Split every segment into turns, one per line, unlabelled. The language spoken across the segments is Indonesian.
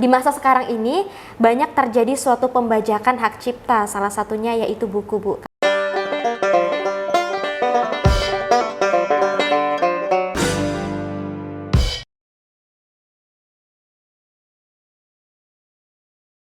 di masa sekarang ini banyak terjadi suatu pembajakan hak cipta, salah satunya yaitu buku, Bu.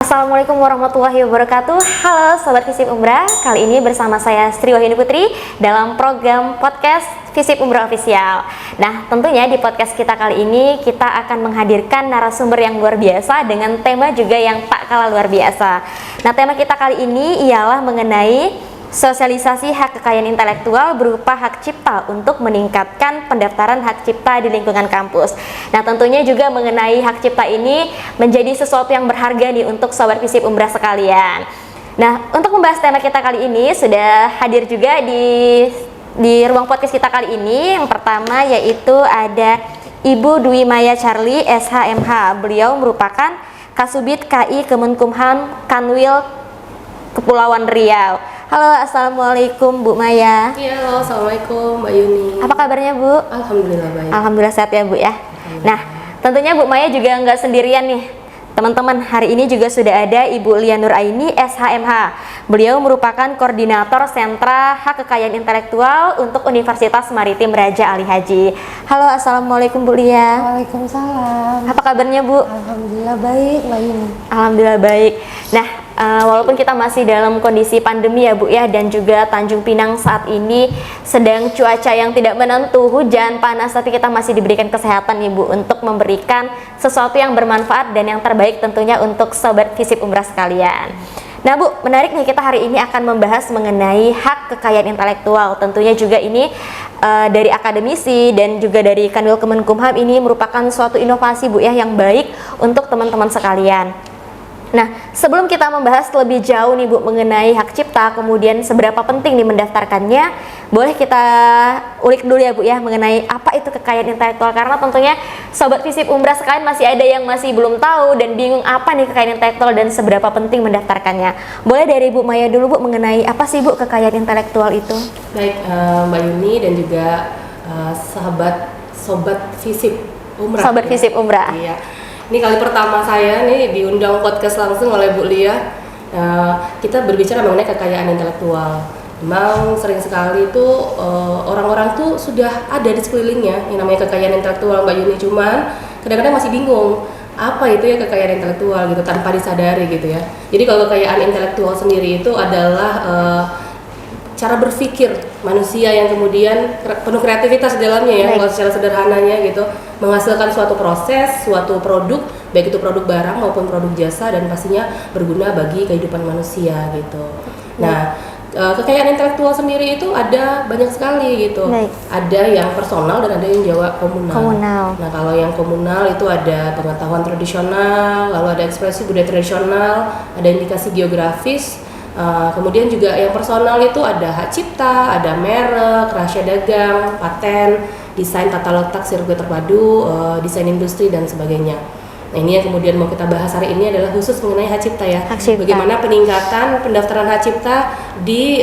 Assalamualaikum warahmatullahi wabarakatuh. Halo Sobat Visip Umrah, kali ini bersama saya Sri Wahyuni Putri dalam program podcast Visip Umrah Official. Nah, tentunya di podcast kita kali ini kita akan menghadirkan narasumber yang luar biasa dengan tema juga yang tak kalah luar biasa. Nah, tema kita kali ini ialah mengenai sosialisasi hak kekayaan intelektual berupa hak cipta untuk meningkatkan pendaftaran hak cipta di lingkungan kampus. Nah, tentunya juga mengenai hak cipta ini menjadi sesuatu yang berharga nih untuk Sobat Visip Umrah sekalian. Nah, untuk membahas tema kita kali ini sudah hadir juga di ruang podcast kita kali ini. Yang pertama yaitu ada Ibu Dwi Maya Charlie SHMH. Beliau merupakan Kasubit KI Kemenkumham Kanwil Kepulauan Riau. Halo, assalamualaikum Bu Maya.
Iya, halo, assalamualaikum Mbak Yuni.
Apa kabarnya Bu?
Alhamdulillah baik.
Alhamdulillah sehat ya Bu ya. Nah, tentunya Bu Maya juga nggak sendirian nih. Teman-teman, hari ini juga sudah ada Ibu Lia Nur Aini SHMH. Beliau merupakan koordinator sentra hak kekayaan intelektual untuk Universitas Maritim Raja Ali Haji. Halo, assalamualaikum Bu Lia.
Waalaikumsalam.
Apa kabarnya Bu?
Alhamdulillah baik, Mbak Yuni.
Alhamdulillah baik. Nah, walaupun kita masih dalam kondisi pandemi ya Bu ya, dan juga Tanjung Pinang saat ini sedang cuaca yang tidak menentu, hujan, panas, tapi kita masih diberikan kesehatan nih Bu untuk memberikan sesuatu yang bermanfaat dan yang terbaik tentunya untuk Sobat Visip Umrah sekalian. Nah Bu, menarik nih, kita hari ini akan membahas mengenai hak kekayaan intelektual. Tentunya juga ini dari akademisi dan juga dari Kanwil Kemenkumham ini merupakan suatu inovasi Bu ya yang baik untuk teman-teman sekalian. Nah, sebelum kita membahas lebih jauh nih Bu mengenai hak cipta, kemudian seberapa penting nih mendaftarkannya, boleh kita ulik dulu ya Bu ya mengenai apa itu kekayaan intelektual, karena tentunya Sobat Visip Umrah sekalian masih ada yang masih belum tahu dan bingung apa nih kekayaan intelektual dan seberapa penting mendaftarkannya. Boleh dari Bu Maya dulu Bu mengenai apa sih Bu kekayaan intelektual itu?
Baik, Mbak Yuni dan juga Sobat Visip Umrah.
Sobat Visip Umrah.
Iya. Ini kali pertama saya nih diundang podcast langsung oleh Bu Lia. Kita berbicara mengenai kekayaan intelektual. Memang sering sekali itu orang-orang tuh sudah ada di sekelilingnya yang namanya kekayaan intelektual Mbak Yuni, cuman kadang-kadang masih bingung apa itu ya kekayaan intelektual gitu tanpa disadari gitu ya. Jadi kalau kekayaan intelektual sendiri itu adalah cara berpikir manusia yang kemudian penuh kreativitas di dalamnya ya, kalau secara sederhananya gitu, menghasilkan suatu proses, suatu produk, baik itu produk barang maupun produk jasa, dan pastinya berguna bagi kehidupan manusia gitu. Nah, kekayaan intelektual sendiri itu ada banyak sekali gitu. Ada yang personal dan ada yang komunal. Nah, kalau yang komunal itu ada pengetahuan tradisional, lalu ada ekspresi budaya tradisional, ada indikasi geografis. Kemudian juga yang personal itu ada hak cipta, ada merek, rahasia dagang, paten, desain tata letak sirkuit terpadu, desain industri dan sebagainya. Nah, ini yang kemudian mau kita bahas hari ini adalah khusus mengenai hak cipta ya. Bagaimana peningkatan pendaftaran hak cipta di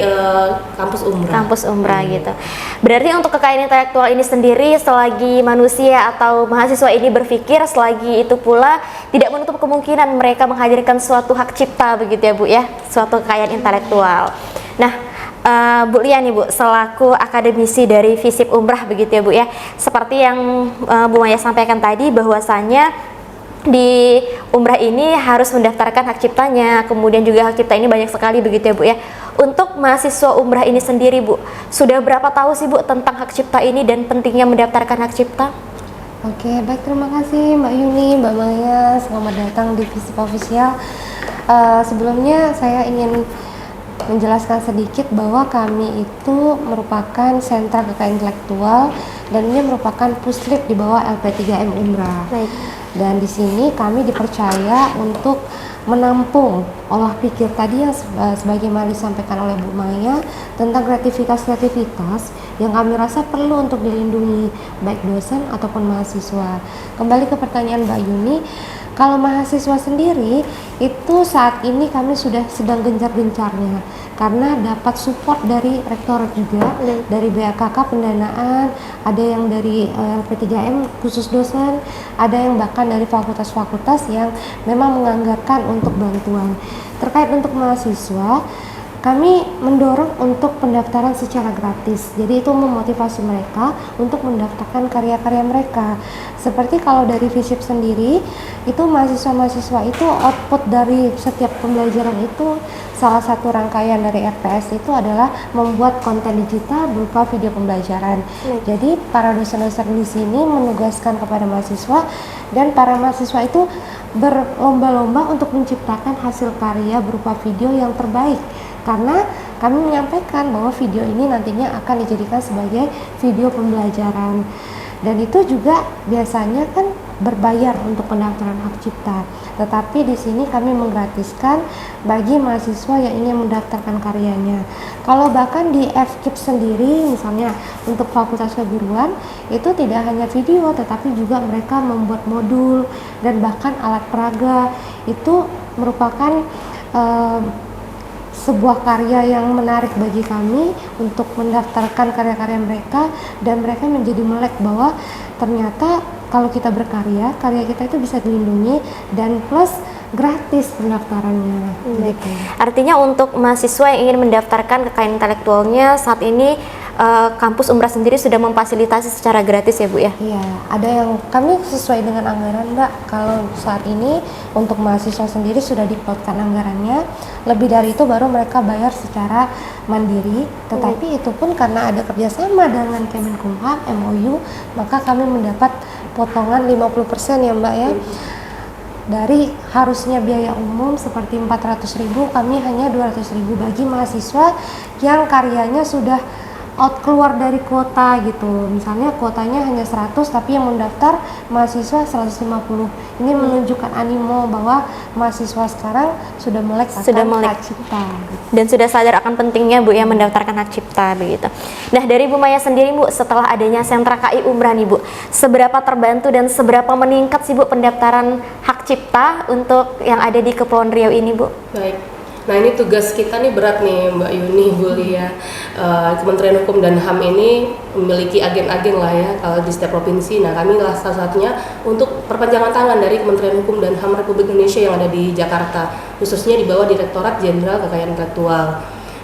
kampus Umrah.
Kampus Umrah gitu. Berarti untuk kekayaan intelektual ini sendiri, selagi manusia atau mahasiswa ini berpikir, selagi itu pula tidak menutup kemungkinan mereka menghadirkan suatu hak cipta begitu ya Bu ya, suatu kekayaan intelektual. Nah, Bu Lia nih Bu, selaku akademisi dari Visip Umrah begitu ya Bu ya, seperti yang Bu Maya sampaikan tadi bahwasanya di Umrah ini harus mendaftarkan hak ciptanya, kemudian juga hak cipta ini banyak sekali begitu ya Bu ya. Untuk mahasiswa Umrah ini sendiri Bu, sudah berapa tahu sih Bu tentang hak cipta ini dan pentingnya mendaftarkan hak cipta?
Oke, baik, terima kasih Mbak Yuni, Mbak Maya, selamat datang di Visip Official. Sebelumnya saya ingin menjelaskan sedikit bahwa kami itu merupakan sentra kekayaan intelektual dan ini merupakan puslib di bawah LP3M Umrah. Dan di sini kami dipercaya untuk menampung olah pikir tadi yang sebagaimana disampaikan oleh Bu Maya tentang kreativitas yang kami rasa perlu untuk dilindungi baik dosen ataupun mahasiswa. Kembali ke pertanyaan Mbak Yuni, Kalau mahasiswa sendiri itu saat ini kami sudah sedang gencar-gencarnya karena dapat support dari rektorat juga, dari BAKK pendanaan, ada yang dari LP3M khusus dosen, ada yang bahkan dari fakultas-fakultas yang memang menganggarkan untuk bantuan. Terkait untuk mahasiswa, kami mendorong untuk pendaftaran secara gratis. Jadi itu memotivasi mereka untuk mendaftarkan karya-karya mereka. Seperti kalau dari FISIP sendiri, itu mahasiswa-mahasiswa itu output dari setiap pembelajaran itu, salah satu rangkaian dari RPS itu adalah membuat konten digital berupa video pembelajaran. Jadi para dosen-dosen di sini menugaskan kepada mahasiswa, dan para mahasiswa itu berlomba-lomba untuk menciptakan hasil karya berupa video yang terbaik. Karena kami menyampaikan bahwa video ini nantinya akan dijadikan sebagai video pembelajaran, dan itu juga biasanya kan berbayar untuk pendaftaran hak cipta. Tetapi di sini kami menggratiskan bagi mahasiswa yang ingin mendaftarkan karyanya. Kalau bahkan di FKIP sendiri, misalnya untuk Fakultas Keguruan, itu tidak hanya video, tetapi juga mereka membuat modul dan bahkan alat peraga. Itu merupakan sebuah karya yang menarik bagi kami untuk mendaftarkan karya-karya mereka, dan mereka menjadi melek bahwa ternyata kalau kita berkarya, karya kita itu bisa dilindungi dan plus gratis pendaftarannya. Gitu.
Artinya untuk mahasiswa yang ingin mendaftarkan kekayaan intelektualnya saat ini kampus Umbrah sendiri sudah memfasilitasi secara gratis ya Bu ya?
Iya, ada yang kami sesuai dengan anggaran Mbak. Kalau saat ini untuk mahasiswa sendiri sudah diplotkan anggarannya, lebih dari itu baru mereka bayar secara mandiri. Tetapi itu pun karena ada kerjasama dengan Kemenkumham, MOU, maka kami mendapat potongan 50% ya Mbak ya. Dari harusnya biaya umum seperti 400.000, kami hanya 200.000 bagi mahasiswa yang karyanya sudah out keluar dari kuota gitu. Misalnya kuotanya hanya 100 tapi yang mendaftar mahasiswa 150. Ini menunjukkan animo bahwa mahasiswa sekarang sudah melek akan hak cipta gitu.
Dan sudah sadar akan pentingnya Bu ya mendaftarkan hak cipta begitu. Nah, dari Bu Maya sendiri Bu, setelah adanya sentra KI Umbrah nih Bu, seberapa terbantu dan seberapa meningkat sih Bu pendaftaran hak cipta untuk yang ada di Kepulauan Riau ini Bu?
Baik. Nah ini tugas kita nih berat nih Mbak Yuni, Bu Lia. Kementerian Hukum dan HAM ini memiliki agen-agen lah ya kalau di setiap provinsi. Nah kami lah salah satunya untuk perpanjangan tangan dari Kementerian Hukum dan HAM Republik Indonesia yang ada di Jakarta, khususnya di bawah Direktorat Jenderal Kekayaan Intelektual.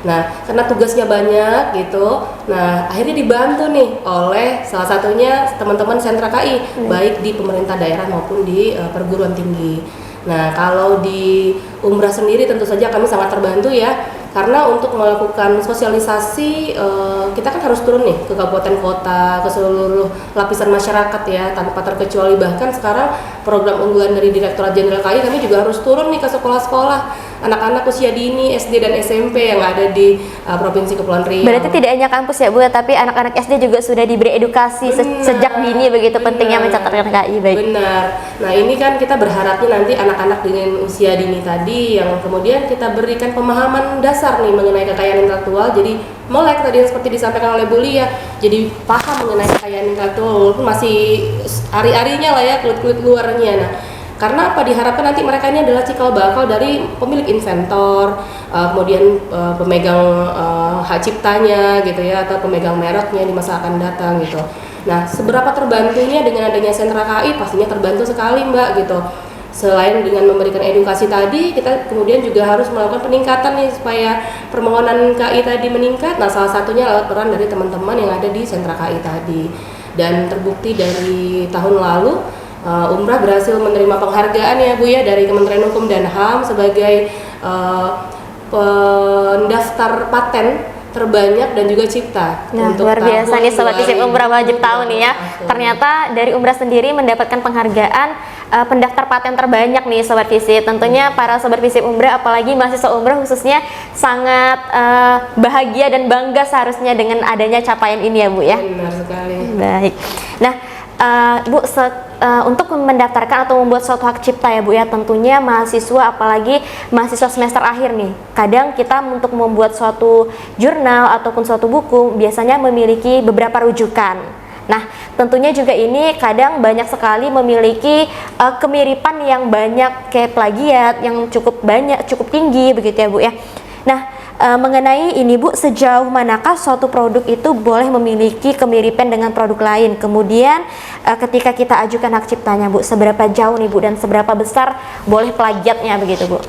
Nah karena tugasnya banyak gitu, nah akhirnya dibantu nih oleh salah satunya teman-teman sentra KI, baik di pemerintah daerah maupun di perguruan tinggi. Nah, kalau di Umbrah sendiri tentu saja kami sangat terbantu ya, karena untuk melakukan sosialisasi kita kan harus turun nih ke kabupaten kota, ke seluruh lapisan masyarakat ya, tanpa terkecuali. Bahkan sekarang program unggulan dari Direktorat Jenderal KI kami juga harus turun nih ke sekolah-sekolah anak-anak usia dini SD dan SMP yang ada di Provinsi Kepulauan Riau.
Berarti tidak hanya kampus ya Bu, tapi anak-anak SD juga sudah diberi edukasi sejak dini begitu pentingnya mencatatkan KI. Baik.
Benar. Nah ini kan kita berharapnya nanti anak-anak dengan usia dini tadi yang kemudian kita berikan pemahaman dasar nih mengenai kekayaan intelektual, jadi melek tadi yang seperti disampaikan oleh Bu Lia, jadi paham mengenai kekayaan intelektual walaupun masih ari-arinya lah ya, kulit-kulit luarnya. Nah karena apa, diharapkan nanti mereka ini adalah cikal bakal dari pemilik inventor, kemudian pemegang hak ciptanya gitu ya, atau pemegang mereknya di masa akan datang gitu. Nah seberapa terbantunya dengan adanya sentra KI, pastinya terbantu sekali Mbak gitu. Selain dengan memberikan edukasi tadi, kita kemudian juga harus melakukan peningkatan nih supaya permohonan KI tadi meningkat. Nah salah satunya lewat peran dari teman-teman yang ada di sentra KI tadi. Dan terbukti dari tahun lalu Umbrah berhasil menerima penghargaan ya Bu ya dari Kementerian Hukum dan HAM sebagai pendaftar paten terbanyak dan juga cipta.
Nah,
untuk
luar biasa nih Sobat FISIP Umbrah, wajib tahu nih ya.
Betul.
Ternyata dari Umbrah sendiri mendapatkan penghargaan pendaftar paten terbanyak nih Sobat FISIP. Tentunya para Sobat FISIP Umbrah, apalagi mahasiswa Umbrah khususnya, sangat bahagia dan bangga seharusnya dengan adanya capaian ini ya Bu ya.
Benar sekali.
Baik. Nah, Bu, untuk mendaftarkan atau membuat suatu hak cipta ya Bu ya, tentunya mahasiswa, apalagi mahasiswa semester akhir nih, kadang kita untuk membuat suatu jurnal ataupun suatu buku biasanya memiliki beberapa rujukan. Nah, tentunya juga ini kadang banyak sekali memiliki kemiripan yang banyak, kayak plagiat yang cukup banyak, cukup tinggi begitu ya Bu ya. Nah, mengenai ini Bu, sejauh manakah suatu produk itu boleh memiliki kemiripan dengan produk lain? Kemudian ketika kita ajukan hak ciptanya Bu, seberapa jauh nih Bu dan seberapa besar boleh plagiatnya begitu Bu?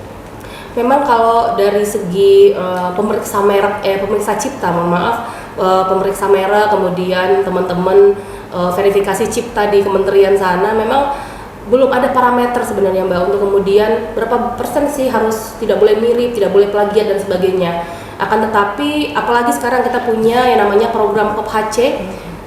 Memang kalau dari segi pemeriksa merek, pemeriksa cipta, mohon maaf, pemeriksa merek, kemudian teman-teman verifikasi cipta di kementerian sana, memang belum ada parameter sebenarnya Mbak untuk kemudian berapa persen sih harus tidak boleh mirip, tidak boleh plagiat dan sebagainya. Akan tetapi apalagi sekarang kita punya yang namanya program POP-HC,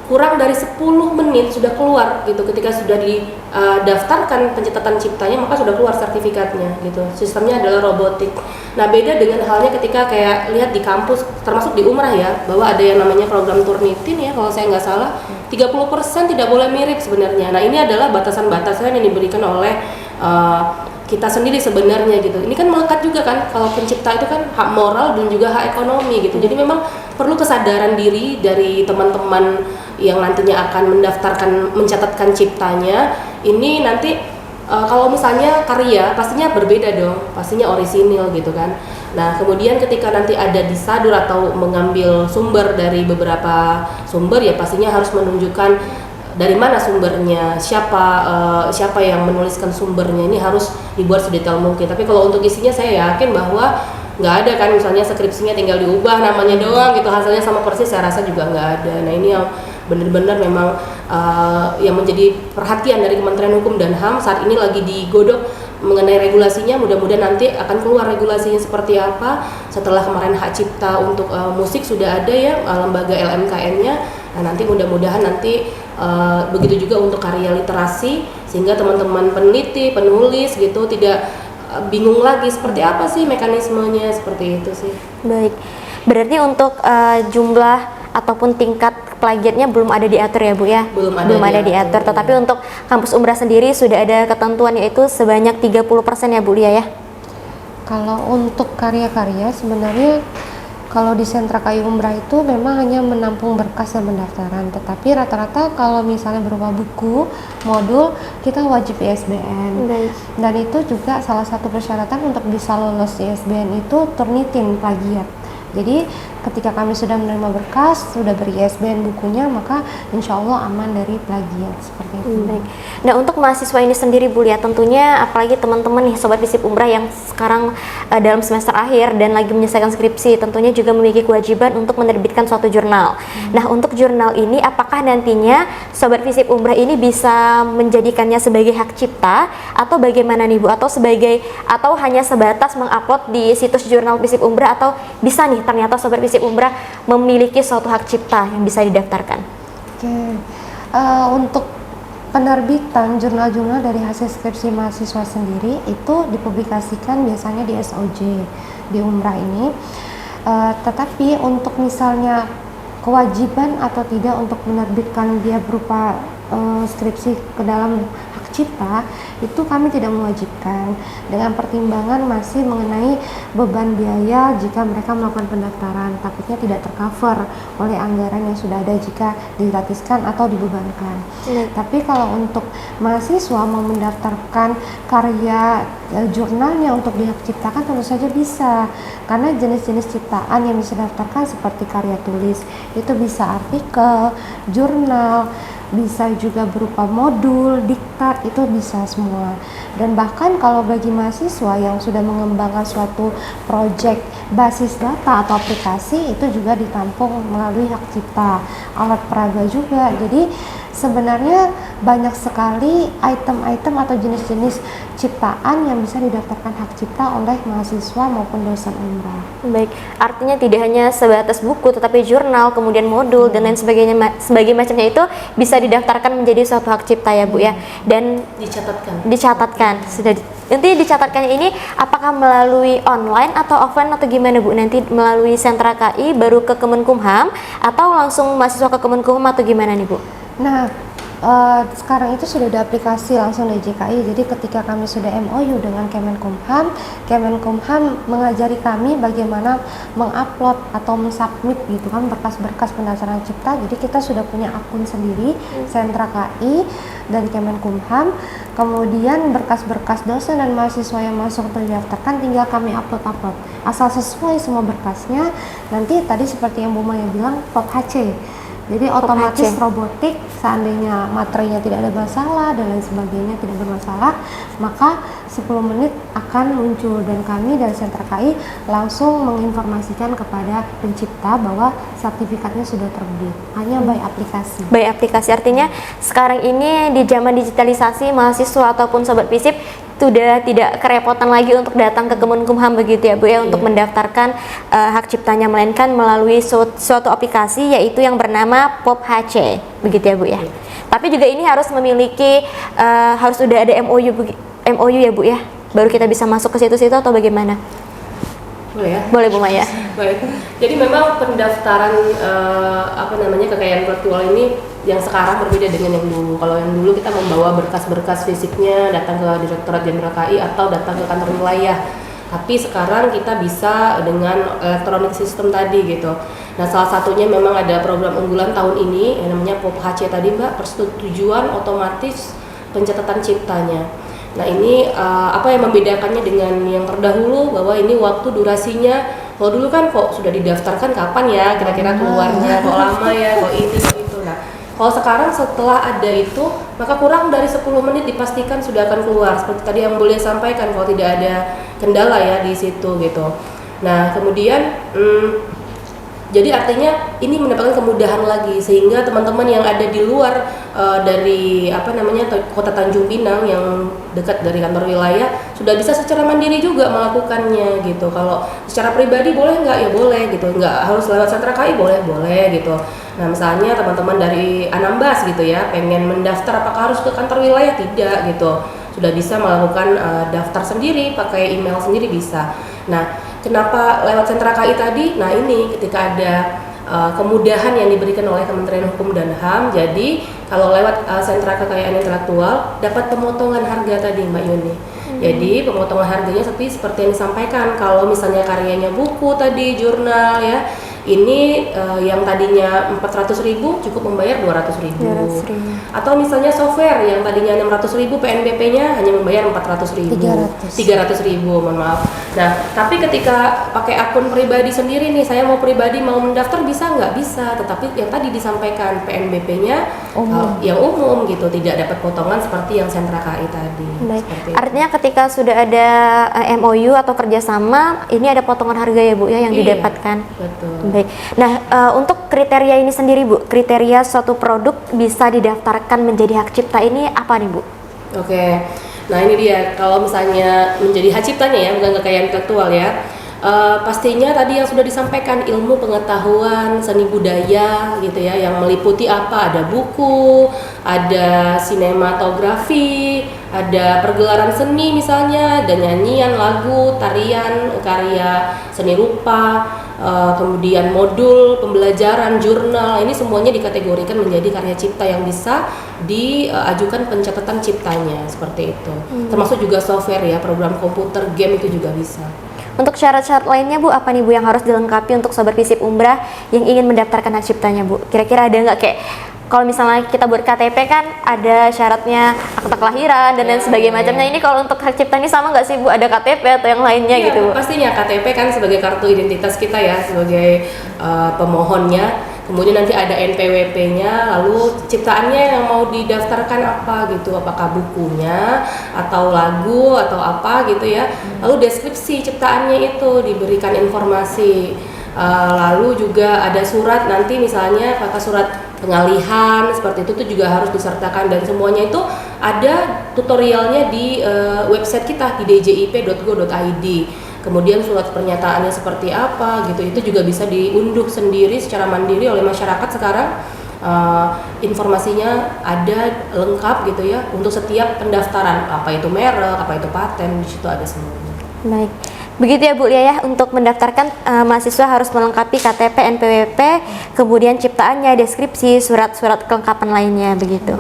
kurang dari 10 menit sudah keluar gitu, ketika sudah didaftarkan pencatatan ciptanya maka sudah keluar sertifikatnya gitu. Sistemnya adalah robotik. Nah, beda dengan halnya ketika kayak lihat di kampus, termasuk di Umrah ya, bahwa ada yang namanya program Turnitin ya, kalau saya nggak salah 30% tidak boleh mirip sebenarnya. Nah, ini adalah batasan-batasan yang diberikan oleh kita sendiri sebenarnya gitu. Ini kan melekat juga kan, kalau pencipta itu kan hak moral dan juga hak ekonomi gitu. Jadi memang perlu kesadaran diri dari teman-teman yang nantinya akan mendaftarkan, mencatatkan ciptanya. Ini nanti kalau misalnya karya pastinya berbeda dong, pastinya orisinil gitu kan. Nah, kemudian ketika nanti ada disadur atau mengambil sumber dari beberapa sumber, ya pastinya harus menunjukkan dari mana sumbernya, siapa yang menuliskan sumbernya. Ini harus dibuat sedetail mungkin. Tapi kalau untuk isinya saya yakin bahwa nggak ada kan, misalnya skripsinya tinggal diubah namanya doang gitu, hasilnya sama persis, saya rasa juga nggak ada. Nah, ini yang benar-benar memang yang menjadi perhatian dari Kementerian Hukum dan HAM saat ini lagi digodok mengenai regulasinya. Mudah-mudahan nanti akan keluar regulasinya seperti apa. Setelah kemarin hak cipta untuk musik sudah ada ya, lembaga LMKN-nya. Nah, nanti mudah-mudahan nanti begitu juga untuk karya literasi, sehingga teman-teman peneliti, penulis gitu tidak bingung lagi seperti apa sih mekanismenya, seperti itu sih.
Baik, berarti untuk jumlah ataupun tingkat plagiatnya belum ada diatur ya Bu ya? Belum ada diatur. Tetapi untuk kampus Umrah sendiri sudah ada ketentuan, yaitu sebanyak 30% ya Bu Lia ya?
Kalau untuk karya-karya sebenarnya kalau di sentra KAI Umrah itu memang hanya menampung berkas dan pendaftaran, tetapi rata-rata kalau misalnya berupa buku, modul, kita wajib ISBN. Dan itu juga salah satu persyaratan untuk bisa lolos ISBN itu Turnitin plagiat. Jadi ketika kami sudah menerima berkas, sudah ber-ISBN bukunya, maka insya Allah aman dari plagiat, seperti itu.
Baik. Nah, untuk mahasiswa ini sendiri Bu Lia, tentunya apalagi teman-teman nih Sobat Visip Umrah yang sekarang dalam semester akhir dan lagi menyelesaikan skripsi, tentunya juga memiliki kewajiban untuk menerbitkan suatu jurnal. Nah, untuk jurnal ini apakah nantinya Sobat Visip Umrah ini bisa menjadikannya sebagai hak cipta atau bagaimana nih Bu? Atau hanya sebatas mengupload di situs jurnal Visip Umrah, atau bisa nih ternyata Sobat Visip Umrah memiliki suatu hak cipta yang bisa didaftarkan?
Untuk penerbitan jurnal-jurnal dari hasil skripsi mahasiswa sendiri itu dipublikasikan biasanya di SOJ di Umrah ini. Tetapi untuk misalnya kewajiban atau tidak untuk menerbitkan dia berupa skripsi ke dalam hak cipta, itu kami tidak mewajibkan, dengan pertimbangan masih mengenai beban biaya jika mereka melakukan pendaftaran, takutnya tidak tercover oleh anggaran yang sudah ada jika digratiskan atau dibebankan. Tapi kalau untuk mahasiswa mau mendaftarkan karya jurnalnya untuk dihak ciptakan, tentu saja bisa, karena jenis-jenis ciptaan yang bisa didaftarkan seperti karya tulis, itu bisa artikel, jurnal, bisa juga berupa modul, diktat, itu bisa semua. Dan bahkan kalau bagi mahasiswa yang sudah mengembangkan suatu proyek basis data atau aplikasi, itu juga ditampung melalui hak cipta, alat peraga juga. Jadi sebenarnya banyak sekali item-item atau jenis-jenis ciptaan yang bisa didaftarkan hak cipta oleh mahasiswa maupun dosen umrah.
Baik, artinya tidak hanya sebatas buku, tetapi jurnal, kemudian modul dan lain sebagainya, macamnya itu bisa didaftarkan menjadi suatu hak cipta ya Bu ya. Dan dicatatkan. Nanti dicatatkannya ini apakah melalui online atau offline atau gimana Bu? Nanti melalui sentra KAI baru ke Kemenkumham atau langsung mahasiswa ke Kemenkumham atau gimana nih Bu?
Nah, sekarang itu sudah ada aplikasi langsung dari JKI. Jadi ketika kami sudah MOU dengan Kemenkumham, Kemenkumham mengajari kami bagaimana mengupload atau mensubmit gitu kan berkas-berkas pendaftaran cipta. Jadi kita sudah punya akun sendiri, Sentra KI dari Kemenkumham. Kemudian berkas-berkas dosen dan mahasiswa yang masuk terdaftarkan tinggal kami upload. Asal sesuai semua berkasnya. Nanti tadi seperti yang Bu Maya bilang, POP HC. Jadi otomatis robotik, seandainya materinya tidak ada masalah dan lain sebagainya tidak bermasalah, maka 10 menit akan muncul dan kami dari Sentra KI langsung menginformasikan kepada pencipta bahwa sertifikatnya sudah terbit, hanya by aplikasi.
By aplikasi artinya sekarang ini di zaman digitalisasi, mahasiswa ataupun sobat FISIP sudah tidak kerepotan lagi untuk datang ke Kemenkumham begitu ya Bu ya, untuk mendaftarkan hak ciptanya, melainkan melalui suatu aplikasi yaitu yang bernama POP HC begitu ya Bu ya. Tapi juga ini harus memiliki harus sudah ada MOU ya Bu ya, baru kita bisa masuk ke situ-situ atau bagaimana?
Boleh ya?
Boleh Bu Maya.
Baik. Jadi memang pendaftaran kekayaan intelektual ini yang sekarang berbeda dengan yang dulu. Kalau yang dulu kita membawa berkas-berkas fisiknya datang ke Direktorat Jenderal KI atau datang ke kantor wilayah. Tapi sekarang kita bisa dengan electronic system tadi gitu. Nah, salah satunya memang ada program unggulan tahun ini yang namanya POP HC tadi Mbak, persetujuan otomatis pencatatan ciptanya. Nah, ini apa yang membedakannya dengan yang terdahulu, bahwa ini waktu durasinya, kalau dulu kan kok sudah didaftarkan kapan ya kira-kira keluarnya, kok lama ya, kok ini kok itu. Nah, kalau sekarang setelah ada itu, maka kurang dari 10 menit dipastikan sudah akan keluar. Seperti tadi yang boleh sampaikan, kalau tidak ada kendala ya di situ gitu. Nah, kemudian jadi artinya ini mendapatkan kemudahan lagi, sehingga teman-teman yang ada di luar dari Kota Tanjung Pinang yang dekat dari kantor wilayah sudah bisa secara mandiri juga melakukannya gitu. Kalau secara pribadi boleh nggak? Ya boleh gitu, nggak harus lewat Sentra KI, boleh gitu. Nah, misalnya teman-teman dari Anambas gitu ya, pengen mendaftar, apakah harus ke kantor wilayah? Tidak gitu, sudah bisa melakukan daftar sendiri, pakai email sendiri bisa. Nah, kenapa lewat Sentra KI tadi? Nah, ini ketika ada kemudahan yang diberikan oleh Kementerian Hukum dan HAM, jadi kalau lewat Sentra Kekayaan Intelektual dapat pemotongan harga tadi Mbak Yuni. Jadi pemotongan harganya seperti yang disampaikan, kalau misalnya karyanya buku tadi, jurnal ya, ini yang tadinya 400.000 cukup membayar 200.000. Atau misalnya software yang tadinya 600.000 PNBP-nya hanya membayar 300.000, mohon maaf. Nah, tapi ketika pakai akun pribadi sendiri nih, saya mau pribadi mau mendaftar bisa nggak? Bisa, tetapi yang tadi disampaikan PNBP-nya yang umum gitu, tidak dapat potongan seperti yang Sentra KI tadi.
Artinya ketika sudah ada MOU atau kerjasama, ini ada potongan harga ya Bu ya yang didapatkan.
Betul.
Baik. Nah, untuk kriteria ini sendiri Bu, kriteria suatu produk bisa didaftarkan menjadi hak cipta ini apa nih Bu?
Oke. Nah, ini dia, kalau misalnya menjadi hak ciptanya ya, bukan kekayaan intelektual ya, pastinya tadi yang sudah disampaikan, ilmu pengetahuan seni budaya gitu ya, yang meliputi apa, ada buku, ada sinematografi, ada pergelaran seni misalnya, ada nyanyian, lagu, tarian, karya seni rupa, kemudian modul pembelajaran, jurnal, ini semuanya dikategorikan menjadi karya cipta yang bisa diajukan pencatatan ciptanya, seperti itu. Termasuk juga software ya, program komputer, game itu juga bisa.
Untuk syarat-syarat lainnya Bu, apa nih Bu yang harus dilengkapi untuk sobat FISIP Umrah yang ingin mendaftarkan hak ciptanya Bu? Kira-kira ada nggak, kayak kalau misalnya kita buat KTP kan ada syaratnya akta kelahiran dan lain sebagainya macamnya. Ini kalau untuk hak cipta ini sama nggak sih Bu? Ada KTP atau yang lainnya gitu Bu?
Pastinya KTP kan sebagai kartu identitas kita ya, sebagai pemohonnya. Kemudian nanti ada NPWP-nya, lalu ciptaannya yang mau didaftarkan apa gitu, apakah bukunya atau lagu atau apa gitu ya. Lalu deskripsi ciptaannya itu diberikan informasi. Lalu juga ada surat, nanti misalnya apakah surat pengalihan seperti itu tuh juga harus disertakan, dan semuanya itu ada tutorialnya di website kita di djip.go.id. Kemudian surat pernyataannya seperti apa gitu, itu juga bisa diunduh sendiri secara mandiri oleh masyarakat sekarang. Informasinya ada lengkap gitu ya untuk setiap pendaftaran, apa itu merek, apa itu paten, di situ ada semuanya.
Baik. Begitu ya Bu Lia ya, untuk mendaftarkan mahasiswa harus melengkapi KTP, NPWP, kemudian ciptaannya, deskripsi, surat-surat kelengkapan lainnya begitu.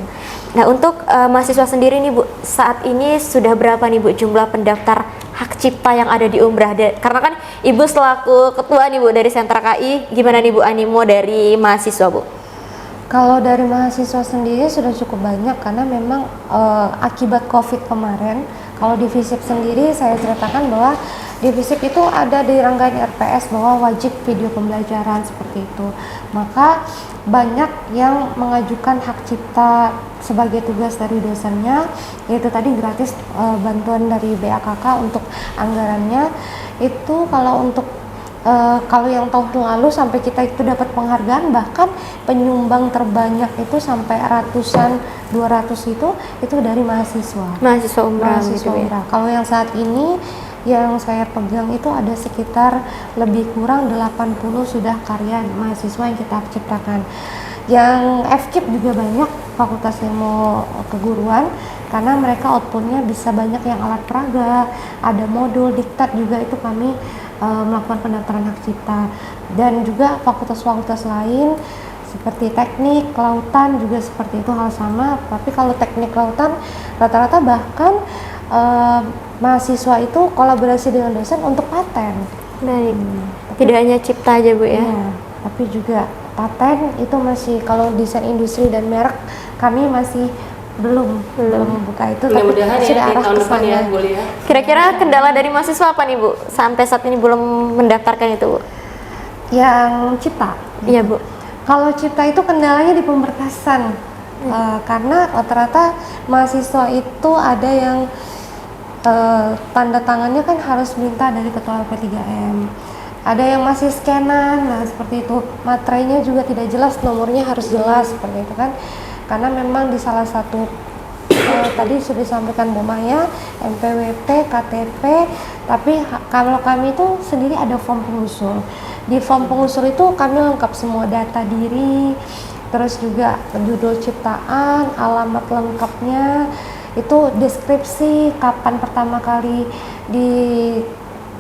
Nah, untuk mahasiswa sendiri nih Bu, saat ini sudah berapa nih Bu jumlah pendaftar hak cipta yang ada di Umrah? Karena kan Ibu selaku ketua nih Bu dari Sentra KI, gimana nih Bu animo dari mahasiswa Bu?
Kalau dari mahasiswa sendiri sudah cukup banyak karena memang akibat COVID kemarin, kalau di FISIP sendiri saya ceritakan bahwa di FISIP itu ada di rangkaian RPS bahwa wajib video pembelajaran seperti itu. Maka banyak yang mengajukan hak cipta sebagai tugas dari dosennya, yaitu tadi gratis bantuan dari BAKK untuk anggarannya. Itu kalau untuk kalau yang tahun lalu sampai kita itu dapat penghargaan, bahkan penyumbang terbanyak itu sampai ratusan 200 itu dari mahasiswa
Umrah.
mahasiswa Umrah. Kalau yang saat ini yang saya pegang itu ada sekitar lebih kurang 80 sudah karya mahasiswa yang kita ciptakan. Yang FKIP juga banyak fakultas ilmu keguruan karena mereka outputnya bisa banyak yang alat peraga, ada modul diktat juga itu kami melakukan pendaftaran hak cipta, dan juga fakultas-fakultas lain seperti teknik kelautan juga seperti itu hal sama. Tapi kalau teknik kelautan rata-rata bahkan mahasiswa itu kolaborasi dengan dosen untuk paten.
Baik. Tidak hanya cipta aja Bu ya?
Iya, tapi juga paten itu masih, kalau desain industri dan merek kami masih belum membuka itu.
Mudah-mudahan ya di tahun depan ya Bu Lia.
Kira-kira kendala dari mahasiswa apa nih Bu? Sampai saat ini belum mendaftarkan itu Bu?
Yang cipta?
Iya Bu.
Kalau cipta itu kendalanya di pemberkasan. Karena rata-rata mahasiswa itu ada yang tanda tangannya kan harus minta dari ketua P3M, ada yang masih scanan, nah seperti itu. Materainya juga tidak jelas, nomornya harus jelas seperti itu kan, karena memang di salah satu tadi sudah disampaikan Bu Maya, MPWP, KTP, tapi kalau kami itu sendiri ada form pengusul. Di form pengusul itu kami lengkap semua data diri, terus juga judul ciptaan, alamat lengkapnya, itu deskripsi, kapan pertama kali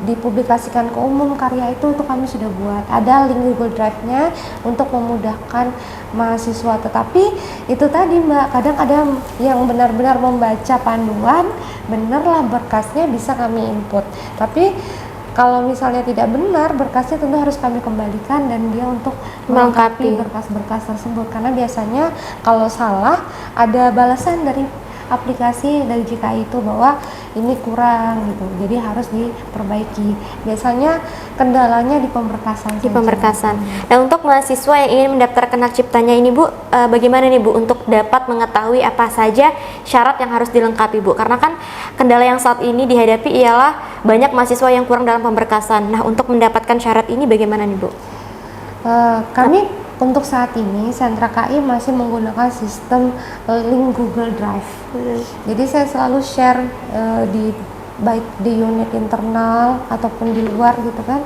dipublikasikan ke umum karya itu kami sudah buat. Ada link Google Drive-nya untuk memudahkan mahasiswa. Tetapi itu tadi Mbak, kadang ada yang benar-benar membaca panduan, benarlah berkasnya bisa kami input. Tapi kalau misalnya tidak benar, berkasnya tentu harus kami kembalikan dan dia untuk melengkapi berkas-berkas tersebut. Karena biasanya kalau salah ada balasan dari aplikasi dari JKI itu bahwa ini kurang gitu, jadi harus diperbaiki. Biasanya kendalanya di pemberkasan.
Nah, untuk mahasiswa yang ingin mendaftarkan hak ciptanya ini Bu, bagaimana nih Bu untuk dapat mengetahui apa saja syarat yang harus dilengkapi Bu? Karena kan kendala yang saat ini dihadapi ialah banyak mahasiswa yang kurang dalam pemberkasan. Nah, untuk mendapatkan syarat ini bagaimana nih Bu?
Kami untuk saat ini Sentra KI masih menggunakan sistem link Google Drive. Jadi saya selalu share baik di unit internal ataupun di luar gitu kan.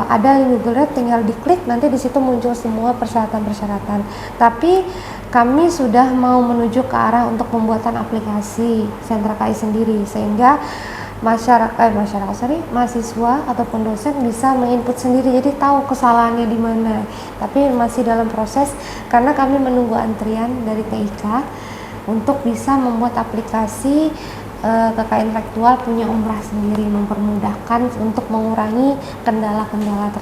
Ada link Google Drive, tinggal diklik nanti di situ muncul semua persyaratan-persyaratan. Tapi kami sudah mau menuju ke arah untuk pembuatan aplikasi Sentra KI sendiri, sehingga mahasiswa ataupun dosen bisa menginput sendiri, jadi tahu kesalahannya di mana. Tapi masih dalam proses karena kami menunggu antrian dari TIK untuk bisa membuat aplikasi KKI intelektual punya umrah sendiri, mempermudahkan untuk mengurangi kendala-kendala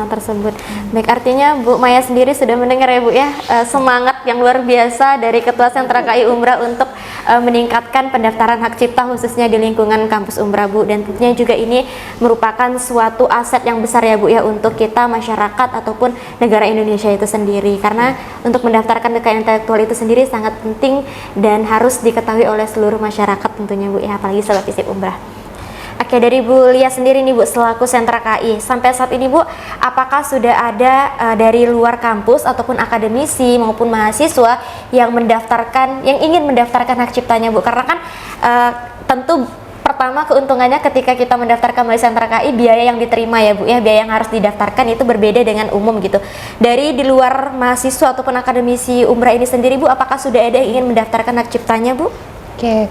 tersebut.
Baik, artinya Bu Maya sendiri sudah mendengar ya Bu ya, semangat yang luar biasa dari Ketua Sentra KI Umrah untuk meningkatkan pendaftaran hak cipta khususnya di lingkungan kampus Umrah Bu, dan tentunya juga ini merupakan suatu aset yang besar ya Bu ya untuk kita masyarakat ataupun negara Indonesia itu sendiri, karena untuk mendaftarkan KKI intelektual itu sendiri sangat penting dan harus diketahui oleh seluruh masyarakat tentunya Bu ya, apalagi sobat FISIP Umrah. Oke, dari Bu Lia sendiri nih Bu, selaku Sentra KI, sampai saat ini Bu, apakah sudah ada dari luar kampus ataupun akademisi maupun mahasiswa yang ingin mendaftarkan hak ciptanya Bu? Karena kan tentu pertama keuntungannya ketika kita mendaftarkan melalui Sentra KI, biaya yang diterima ya Bu ya, biaya yang harus didaftarkan itu berbeda dengan umum gitu. Dari di luar mahasiswa ataupun akademisi Umrah ini sendiri Bu, apakah sudah ada yang ingin mendaftarkan hak ciptanya Bu?
Oke,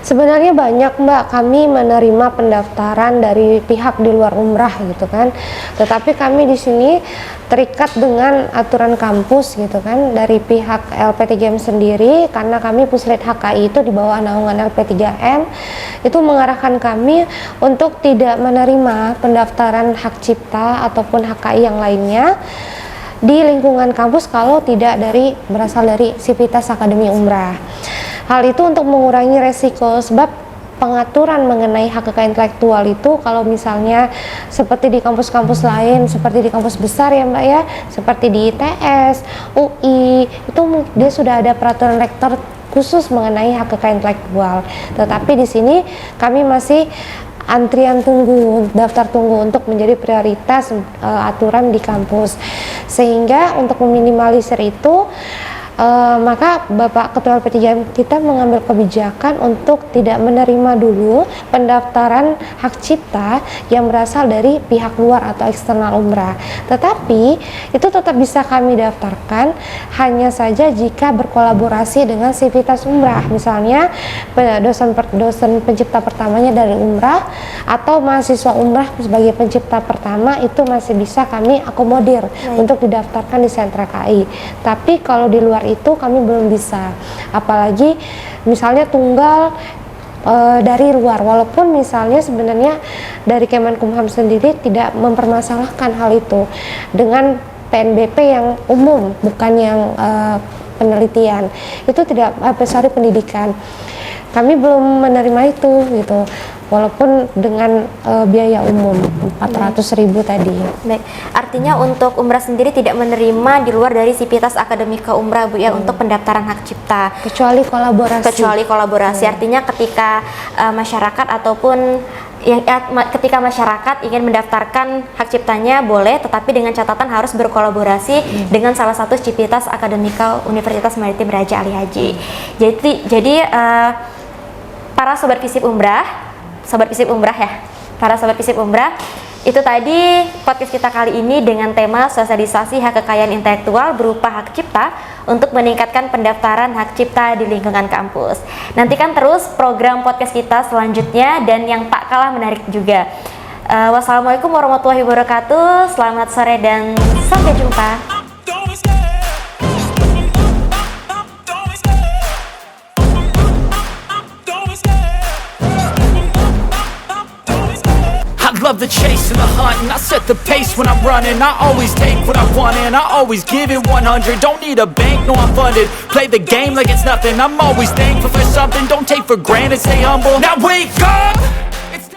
sebenarnya banyak Mbak, kami menerima pendaftaran dari pihak di luar umrah gitu kan. Tetapi kami di sini terikat dengan aturan kampus gitu kan dari pihak LP3M sendiri, karena kami Puslit HKI itu di bawah naungan LP3M, itu mengarahkan kami untuk tidak menerima pendaftaran hak cipta ataupun HKI yang lainnya di lingkungan kampus kalau tidak berasal dari Sivitas Akademi Umrah. Hal itu untuk mengurangi resiko, sebab pengaturan mengenai hak kekayaan intelektual itu kalau misalnya seperti di kampus-kampus lain, seperti di kampus besar ya Mbak ya, seperti di ITS, UI, itu dia sudah ada peraturan rektor khusus mengenai hak kekayaan intelektual. Tetapi di sini kami masih antrian tunggu, daftar tunggu untuk menjadi prioritas aturan di kampus. Sehingga untuk meminimalisir itu, maka Bapak Ketua LP3M kita mengambil kebijakan untuk tidak menerima dulu pendaftaran hak cipta yang berasal dari pihak luar atau eksternal umrah. Tetapi itu tetap bisa kami daftarkan hanya saja jika berkolaborasi dengan Sivitas Umrah. Misalnya dosen pencipta pertamanya dari umrah atau mahasiswa umrah sebagai pencipta pertama, itu masih bisa kami akomodir untuk didaftarkan di sentra KI. Tapi kalau di luar itu kami belum bisa, apalagi misalnya tunggal dari luar, walaupun misalnya sebenarnya dari Kemenkumham sendiri tidak mempermasalahkan hal itu dengan PNBP yang umum, bukan yang penelitian, itu tidak pendidikan. Kami belum menerima itu gitu, walaupun dengan biaya umum 400.000 tadi.
Baik, artinya untuk umrah sendiri tidak menerima di luar dari Sivitas Akademika Umrah Bu ya, untuk pendaftaran hak cipta.
Kecuali kolaborasi.
Artinya ketika masyarakat ataupun ketika masyarakat ingin mendaftarkan hak ciptanya boleh, tetapi dengan catatan harus berkolaborasi dengan salah satu Sivitas Akademika Universitas Maritim Raja Ali Haji. Jadi para sobat Visip Umrah itu tadi podcast kita kali ini dengan tema sosialisasi hak kekayaan intelektual berupa hak cipta untuk meningkatkan pendaftaran hak cipta di lingkungan kampus. Nantikan terus program podcast kita selanjutnya dan yang tak kalah menarik juga. Wassalamualaikum warahmatullahi wabarakatuh. Selamat sore dan sampai jumpa.
Love the chase and the hunt, and I set the pace when I'm running. I always take what I want and I always give it 100. Don't need a bank, no I'm funded. Play the game like it's nothing. I'm always thankful for something. Don't take for granted, stay humble. Now wake up!